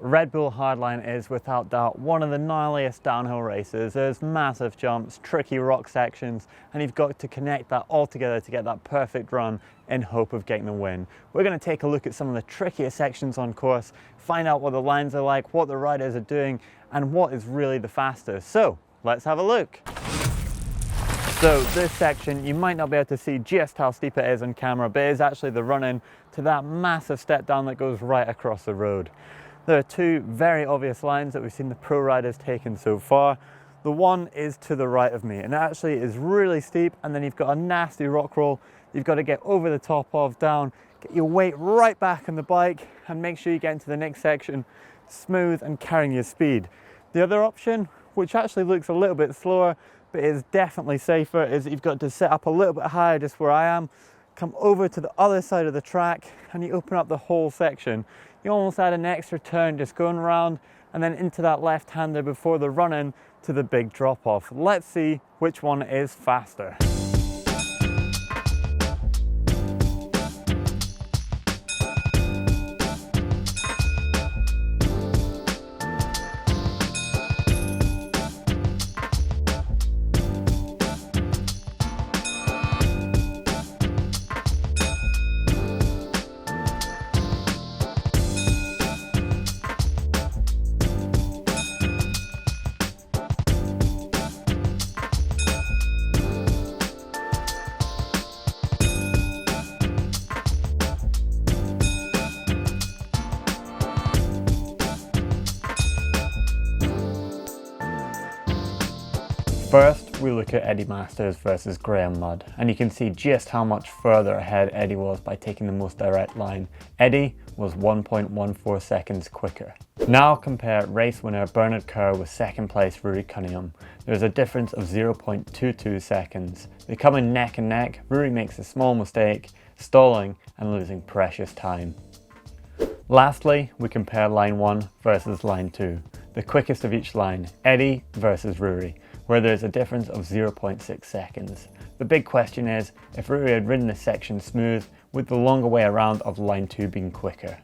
Red Bull Hardline is without doubt one of the gnarliest downhill races. There's massive jumps, tricky rock sections, and you've got to connect that all together to get that perfect run in hope of getting the win. We're going to take a look at some of the trickiest sections on course, find out what the lines are like, what the riders are doing, and what is really the fastest. So let's have a look. So this section, you might not be able to see just how steep it is on camera, but it is actually the run-in to that massive step down that goes right across the road. There are two very obvious lines that we've seen the pro riders taking so far. The one is to the right of me, and it actually is really steep, and then you've got a nasty rock roll you've got to get over the top of, down, get your weight right back on the bike, and make sure you get into the next section smooth and carrying your speed. The other option, which actually looks a little bit slower, but is definitely safer, is that you've got to set up a little bit higher, just where I am, come over to the other side of the track, and you open up the whole section. You almost add an extra turn just going around and then into that left-hander before the run-in to the big drop-off. Let's see which one is faster. First, we look at Eddie Masters versus Graham Mudd, and you can see just how much further ahead Eddie was by taking the most direct line. Eddie was 1.14 seconds quicker. Now compare race winner Bernard Kerr with second place Rory Cunningham. There's a difference of 0.22 seconds. They come in neck and neck. Rory makes a small mistake, stalling and losing precious time. Lastly, we compare line 1 versus line 2. The quickest of each line, Eddie versus Rory, where there's a difference of 0.6 seconds. The big question is, if Rory had ridden this section smooth, would the longer way around of line 2 being quicker?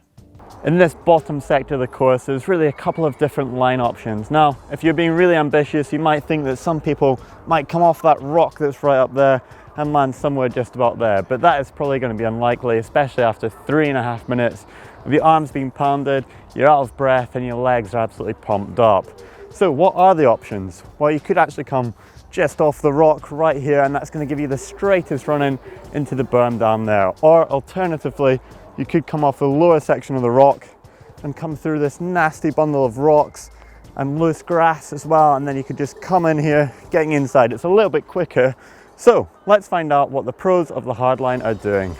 In this bottom sector of the course, there's really a couple of different line options. Now, if you're being really ambitious, you might think that some people might come off that rock that's right up there and land somewhere just about there, but that is probably going to be unlikely, especially after 3.5 minutes of your arms being pounded, you're out of breath and your legs are absolutely pumped up. So what are the options? Well, you could actually come just off the rock right here, and that's going to give you the straightest run-in into the berm down there. Or alternatively, you could come off the lower section of the rock and come through this nasty bundle of rocks and loose grass as well, and then you could just come in here, getting inside. It's a little bit quicker. So let's find out what the pros of the hardline are doing.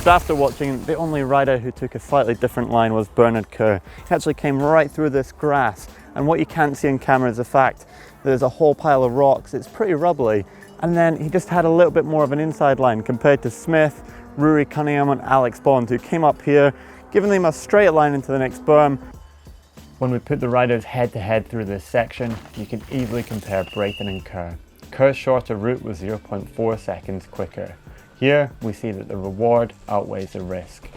After watching, the only rider who took a slightly different line was Bernard Kerr. He actually came right through this grass, and what you can't see on camera is the fact there's a whole pile of rocks. It's pretty rubbly, and then he just had a little bit more of an inside line compared to Smith, Rory Cunningham and Alex Bond, who came up here, giving them a straight line into the next berm. When we put the riders head to head through this section, you can easily compare Brayton and Kerr. Kerr's shorter route was 0.4 seconds quicker. Here, we see that the reward outweighs the risk.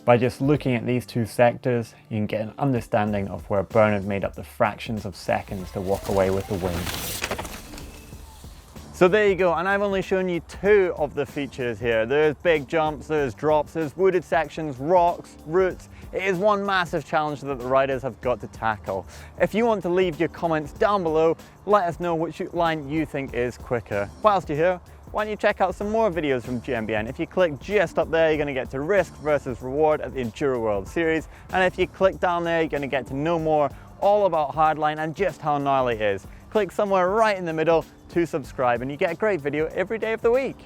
By just looking at these two sectors, you can get an understanding of where Bernard made up the fractions of seconds to walk away with the win. So there you go, and I've only shown you two of the features here. There's big jumps, there's drops, there's wooded sections, rocks, roots. It is one massive challenge that the riders have got to tackle. If you want to leave your comments down below, let us know which line you think is quicker. Whilst you're here, why don't you check out some more videos from GMBN. If you click just up there, you're going to get to risk versus reward at the Enduro World Series. And if you click down there, you're going to get to know more all about hardline and just how gnarly it is. Click somewhere right in the middle to subscribe, and you get a great video every day of the week.